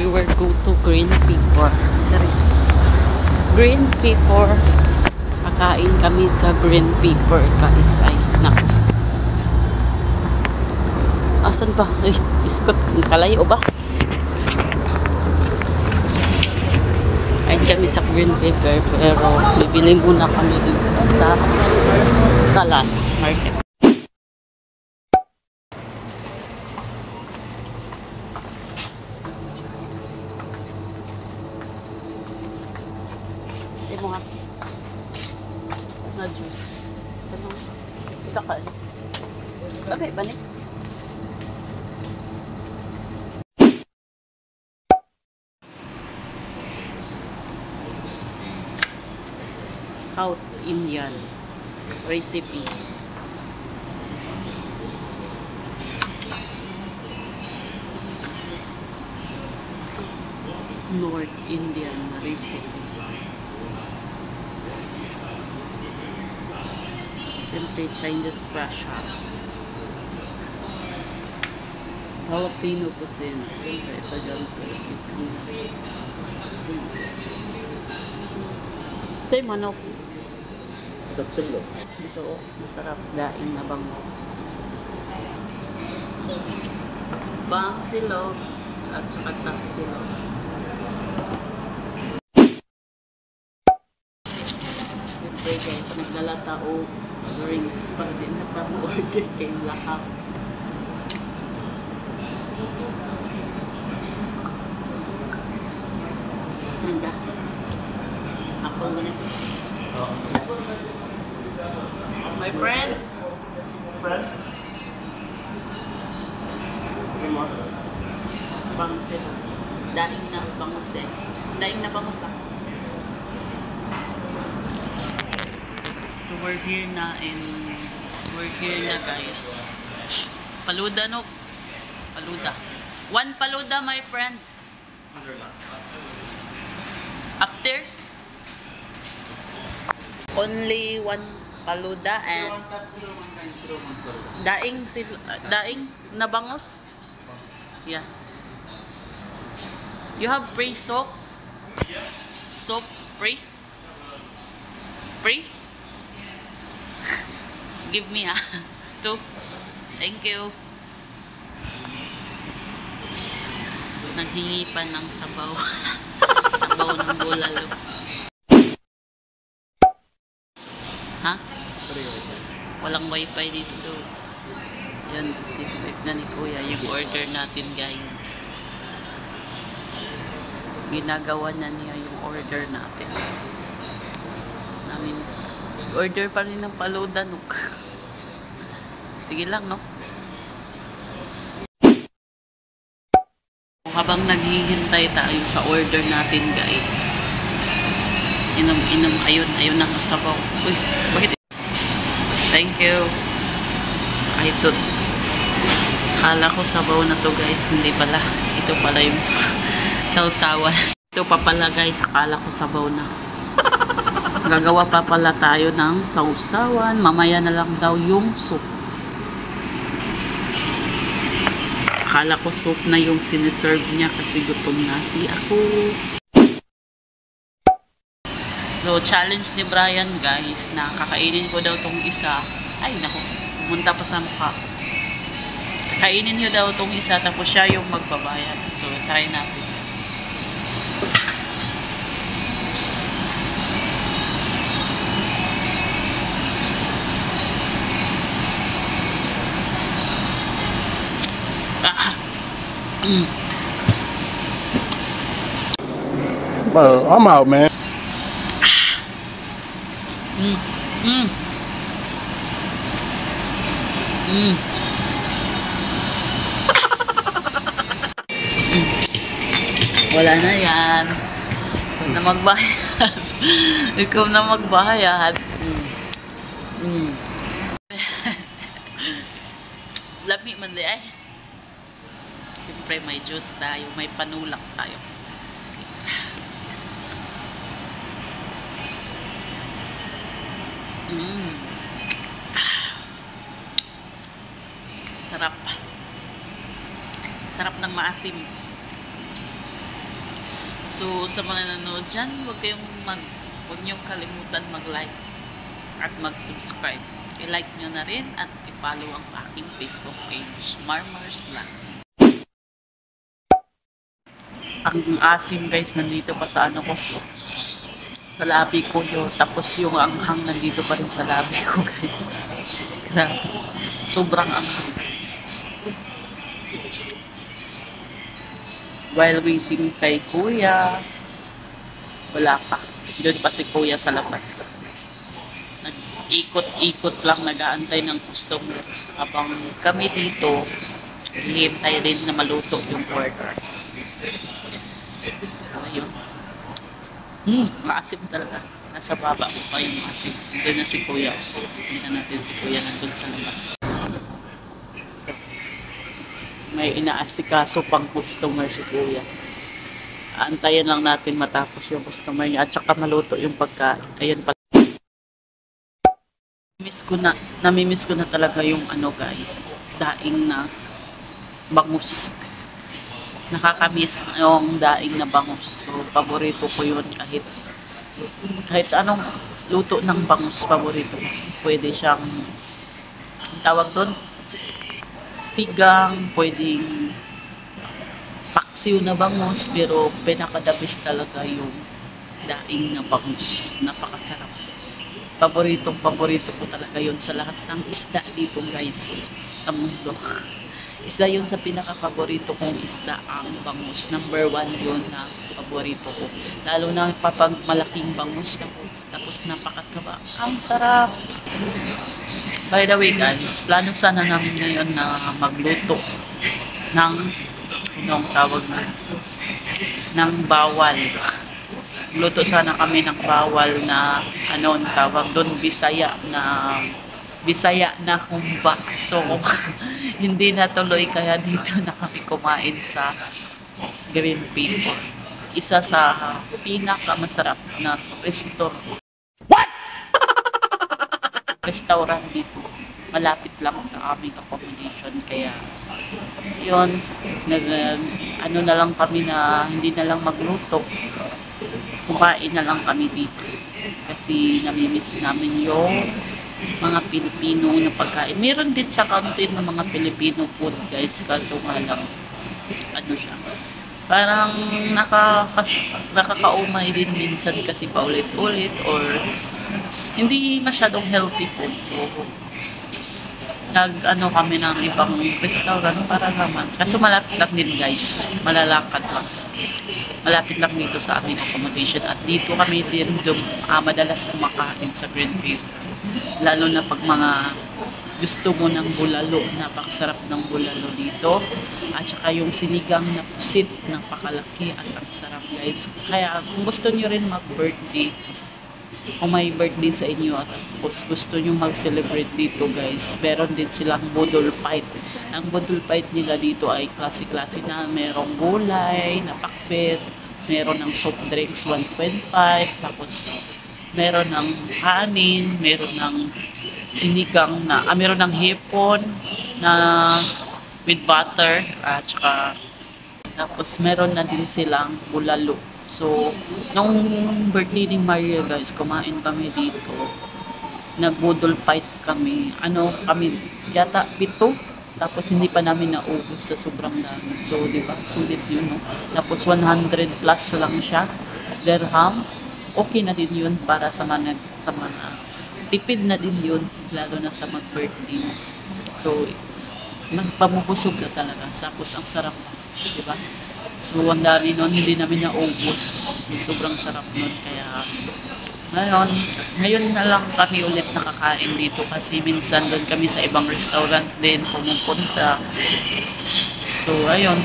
we will go to Green Pepper. Charis. Green Pepper. Kakain kami sa Green Pepper, guys. Ay, naku. Asan ba? Ay, biskot. Kalayo ba? Kain kami sa Green Pepper, pero bibili muna kami dito sa Talan Market. Mo nga na juice. Ano? Kita ka. Sabi ba ni? South Indian recipe. North Indian recipe. Siyempre, Chinese special. Jalapeno cuisine. Siyempre, ito dyan. Sa'yo manok. Tapsilog. Dito, masarap. Daing na bangus. Bangsilog at saka tapsilog. Siyempre, guys, naglalata o drinks para din order kay lahat. Handa. Apple mo na. My friend. Friend? Bangus ito. Daing na bangus din. Daing na bangus ah. So we're here na guys. Paluda no. Paluda. One paluda, my friend. After only one paluda and daing na bangus. Yeah. You have free soap? Soap free? Free? Give me two. Thank you. Naghingi pa ng sabaw. Sabaw ng bulalo. Ha? Walang wifi dito. Yan, dito na ni Kuya yung order natin, guys. Ginagawa na niya yung order natin. Namimiss. Order pa rin ng paluda, no? Sige lang, no? Habang naghihintay tayo sa order natin, guys. Inom, ayun na sabaw. Uy, bakit? Thank you. Ay, ito. Kala ko sabaw na to, guys. Hindi pala. Ito pala yung sausawan. Ito pa pala, guys. Akala ko sabaw na. Gagawa pa pala tayo ng sausawan. Mamaya na lang daw yung soup. Akala ko soup na yung siniserve niya kasi gutom na si ako. So, challenge ni Brian, guys, na kakainin ko daw tong isa. Ay, naku. Pumunta pa sa mukha ko. Kakainin niyo daw tong isa tapos siya yung magbabayad. So, try natin. Well, I'm out, man. Wala na yan. Ikaw na magbayad. Ikaw na magbayad. Lami man di ay. Siyempre may juice tayo. May panulak tayo. Sarap. Sarap ng maasim. So, sa mga nanonood dyan, huwag niyong kalimutan mag-like at mag-subscribe. I-like nyo na rin at i-follow ang aking Facebook page, Marmars Vlog. Ang asim guys, nandito pa sa ano ko, sa labi ko yun. Tapos yung anghang nandito pa rin sa labi ko guys. Grabe. Sobrang anghang. While waiting kay kuya, wala pa. Doon pa si kuya sa labas. Nag-ikot-ikot lang, nag-aantay ng customers. Habang kami dito, hihintay rin na maluto yung order. So, ayun. Maasim talaga. Nasa baba ko pa yung maasim. Doon na si kuya. Tingnan natin si kuya nandun sa labas. May inaasikaso pang customer si kuya. Antayin lang natin matapos yung customer niya at saka maluto yung pagkain. Ayan pa. Namimiss ko na talaga yung ano guys, daing na bangus. Nakakamiss yung daing na bangus. So, paborito ko yun kahit anong luto ng bangus, paborito ko. Pwede siyang, ang tawag doon, sigang, pwedeng paksiw na bangus, pero pinakadabis talaga yung daing na bangus. Napakasarap. Paborito ko talaga yun sa lahat ng isda dito guys, sa mundo. Isa yun sa pinaka-paborito kong isda, ang bangus. Number 1 yun na paborito ko. Lalo na kapag malaking bangus na po. Tapos napakataba. Ang sarap! By the way guys, plano sana namin ngayon na magluto ng anong tawag ng bawal. Luto sana kami ng bawal na ano ang tawag doon, Bisaya na humba. So hindi natuloy kaya dito na kami kumain sa Green People. Isa sa pinakamasarap na restaurant dito. Malapit lang sa aming accommodation. Kaya, yun, ano na lang kami na hindi na lang magluto. Kumain na lang kami dito. Kasi namimiss namin yung mga Pilipino na pagkain. Meron din sa kantin ng mga Filipino food guys. Kaso nga lang, ano siya. Parang nakakaumay din minsan kasi paulit-ulit or hindi masyadong healthy food. So, nag-ano kami ng ibang restaurant para naman. Kaso malapit lang din guys. Malalakad lang. Malapit lang dito sa aming accommodation. At dito kami din madalas kumakain sa Green Field. Lalo na pag mga gusto mo ng bulalo. Napakasarap ng bulalo dito. At saka yung sinigang na pusit. Napakalaki at ang sarap guys. Kaya kung gusto nyo rin mag-birthday, kung may birthday sa inyo at gusto nyo mag-celebrate dito guys, meron din silang budol fight. Ang budol fight nila dito ay klase-klase na merong gulay, na pakbet, meron ng soft drinks 1.5, tapos meron ng kanin, meron ng sinigang na, meron ng hipon na with butter, at saka tapos meron na din silang bulalo. So, nung birthday ni Maria guys, kumain kami dito. Nag-budol fight kami. Yata 7. Tapos hindi pa namin naubos sa sobrang dami. So, di ba? Sulit yun, no? Tapos 100 plus lang siya. Dirham. Okay na din yun para sa mga tipid na din yun. Lalo na sa mag-birthday. So, pamubusog na talaga. Tapos ang sarap. Di ba? So, ang dami nun, hindi namin naubos. Sobrang sarap nun. Kaya, ngayon na lang kami ulit nakakain dito kasi minsan doon kami sa ibang restaurant din pumupunta. So, ayun.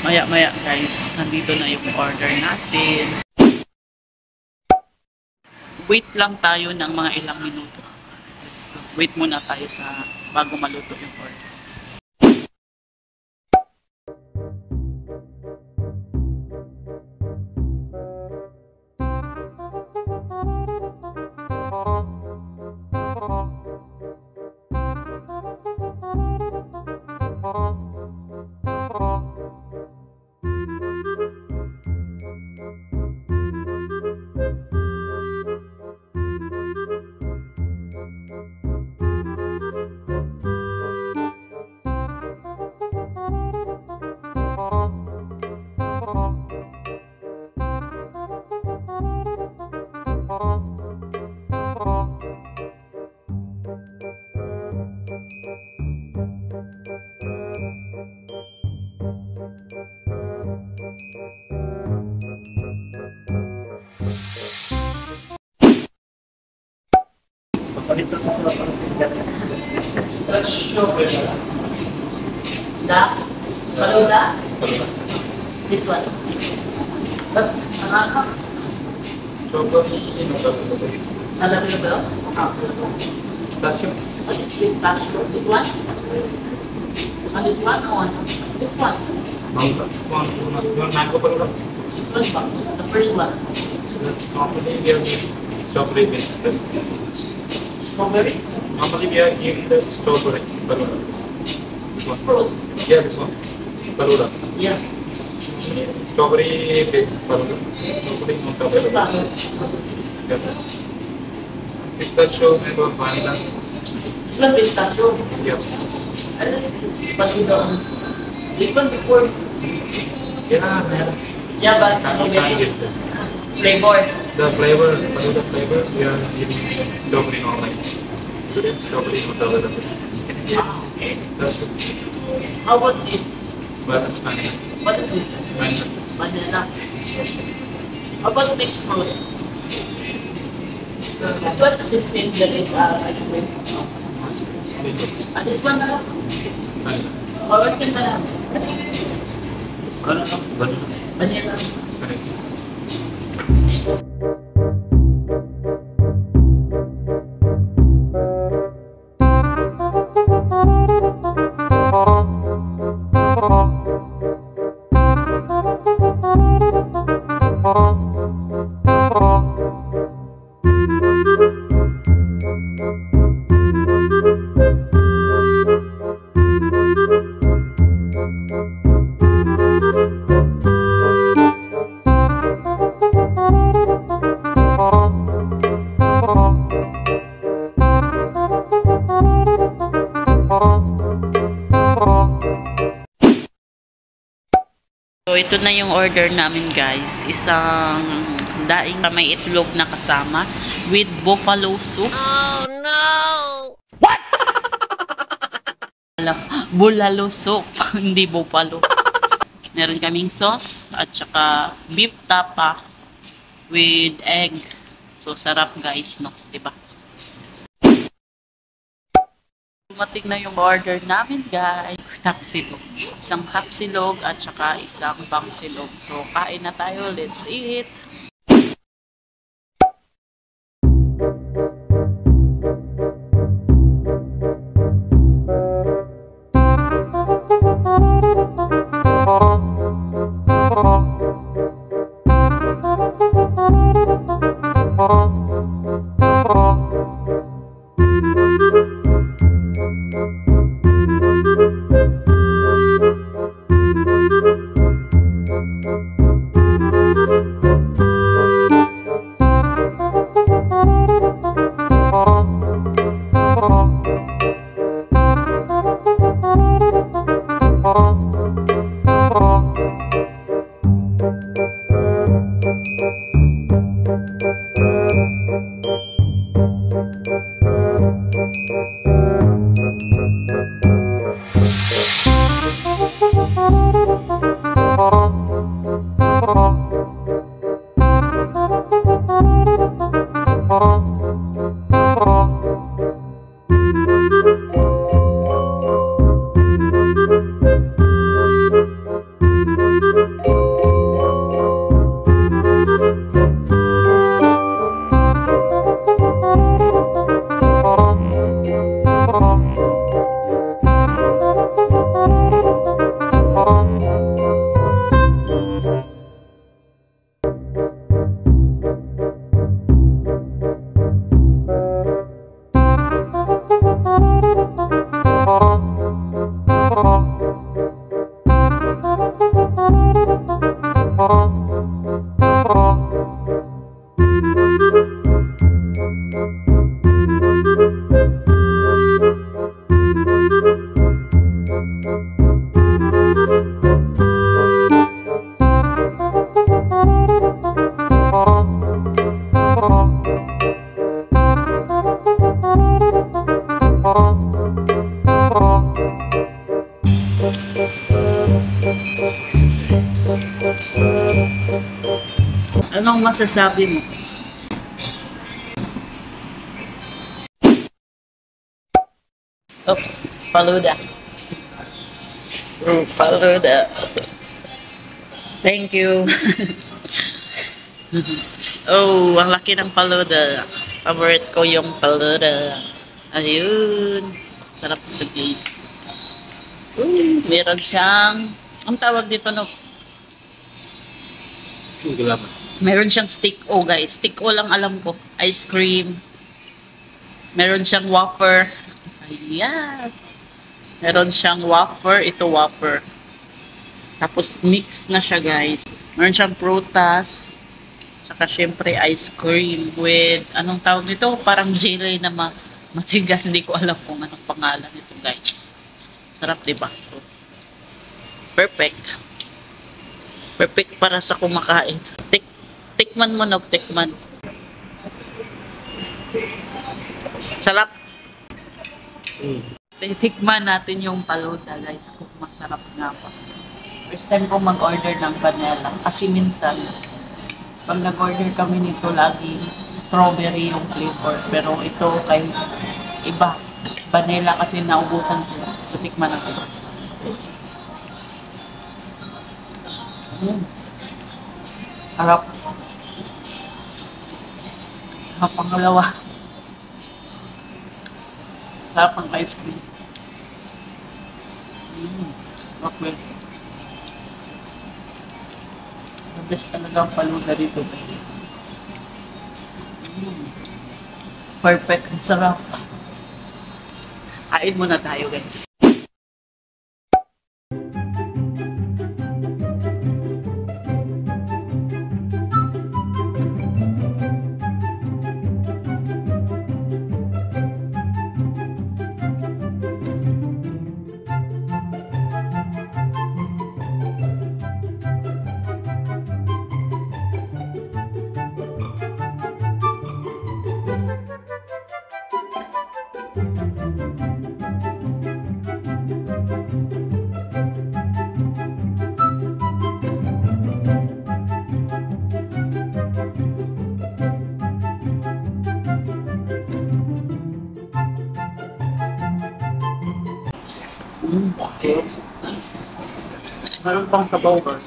Maya-maya guys, nandito na yung order natin. Wait lang tayo ng mga ilang minuto. Wait muna tayo bago maluto yung order. Da? Faluda? This one. But, Strawberry, alam mo ba? pistachio. What is pistachio? This one? And this one? No one. This one. Mango. This one, you want mango palooda? This one ba? The first one. That's normally we are doing strawberry based. Strawberry? Normally we are giving the strawberry palooda. This one. Fruit. Yeah, this one. Palooda. Yeah. Strawberry based palooda. Nobody knows Fruit ba? Yeah. Pistachio and or vanilla. This one pistachio. Yeah. I like this faluda. This one before. Yeah, man. Yeah, but Can't strawberry. get this. Flavor. The flavor, palooda flavor, we are giving strawberry normally. Today strawberry not available. Pistachio. How about this? Well, it's vanilla. What is it? Vanilla. Vanilla. How about mixed fruit? It's What sits in there is ice cream. And this one na lang. vanilla. Or what can na lang? Vanilla. Vanilla. Vanilla. Correct. So, ito na yung order namin, guys. Isang daing na may itlog na kasama with buffalo soup. Oh, no! What? Bulalo soup, hindi buffalo. Meron kaming sauce at saka beef tapa with egg. So, sarap, guys, no? Diba? Dumating na yung order namin, guys. Tapsilog. Isang hapsilog at saka isang bangsilog. So, kain na tayo. Let's eat! Anong masasabi mo? Oops, faluda. Paluda. Thank you. Oh, ang laki ng paluda. Favorite ko yung paluda. Ayun. Sarap ito, guys. Meron siyang, ang tawag dito, no? Meron siyang stick O, guys. Stick O lang alam ko. Ice cream. Meron siyang wafer. Ayan. Meron siyang wafer. Ito wafer. Tapos mix na siya, guys. Meron siyang prutas. Saka syempre ice cream with, anong tawag nito? Parang jelly na matigas. Hindi ko alam kung anong pangalan nito, guys. Sarap, diba? Perfect. Perfect para sa kumakain. Tikman mo, Nog. Tikman. Sarap. Tikman natin yung paluda, guys. Kung masarap nga pa. First time ko mag-order ng vanilla. Kasi minsan, pag nag-order kami nito, lagi strawberry yung flavor. Pero ito kay iba. Vanilla kasi naubusan sila. So, tikman natin. Harap. Pangalawa. Sarap ang ice cream. Okay. The best talaga ang paluda dito, guys. Perfect. Ang sarap. Kain muna tayo, guys. Meron pang sabaw ba?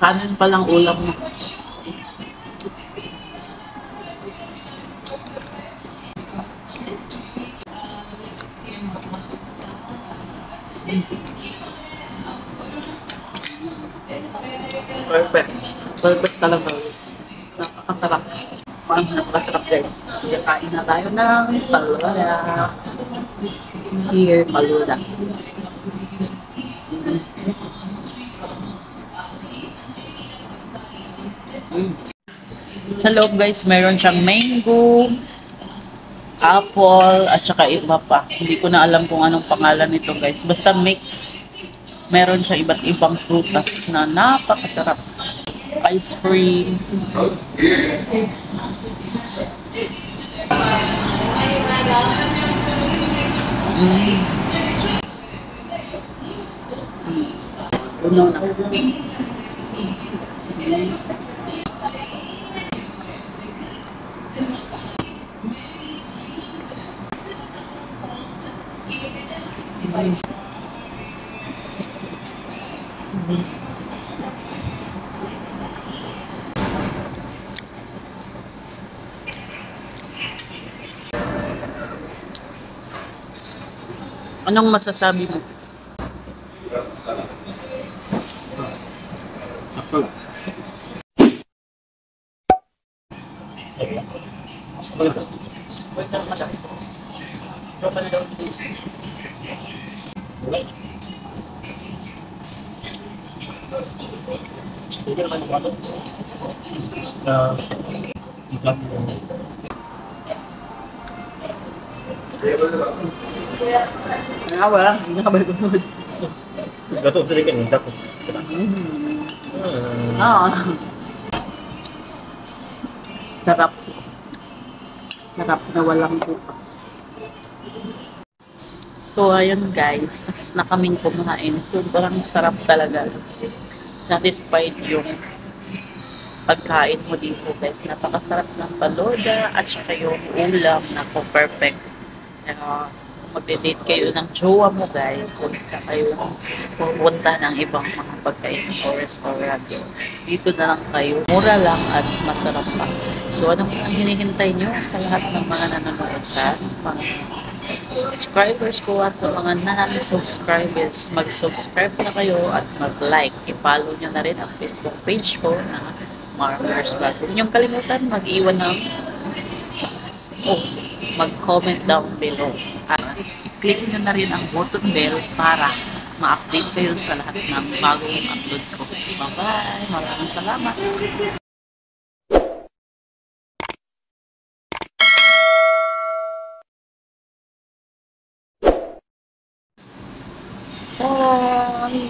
Kanin palang ulam mo. Perfect. Perfect talaga. Napakasarap. Napakasarap, guys. Kain na tayo ng paluda. Here, paluda. Sa loob, guys, meron siyang mango, apple, at saka iba pa. Hindi ko na alam kung anong pangalan nito, guys. Basta mix. Meron siya iba't ibang prutas na napakasarap. Ice cream. Uno na. Anong masasabi mo? Wala, hindi na kabalik ko sunod. Gato, sila ka dato. Ah. Sarap. Sarap na walang bukas. So, ayun guys. Tapos na kaming kumain. Sobrang sarap talaga. Satisfied yung pagkain mo dito guys. Napakasarap ng paloda at saka yung ulam na po perfect. Magde-date kayo ng jowa mo guys. Huwag ka kayo pupunta ng ibang mga pagkain o restaurant. Dito na lang kayo. Mura lang at masarap pa. So ano po ang hinihintay nyo sa lahat ng mga nanonood ka? Mga subscribers ko at sa mga non-subscribers, mag-subscribe na kayo at mag-like. I-follow nyo na rin ang Facebook page ko na Marmers Vlog. Huwag niyong kalimutan mag-iwan ng mag-comment down below. At i-click nyo na rin ang button bell para ma-update kayo sa lahat ng bagong upload ko. Bye-bye! Maraming salamat!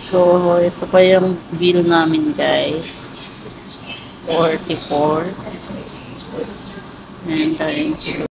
So, ito pa yung bill namin guys. 44. And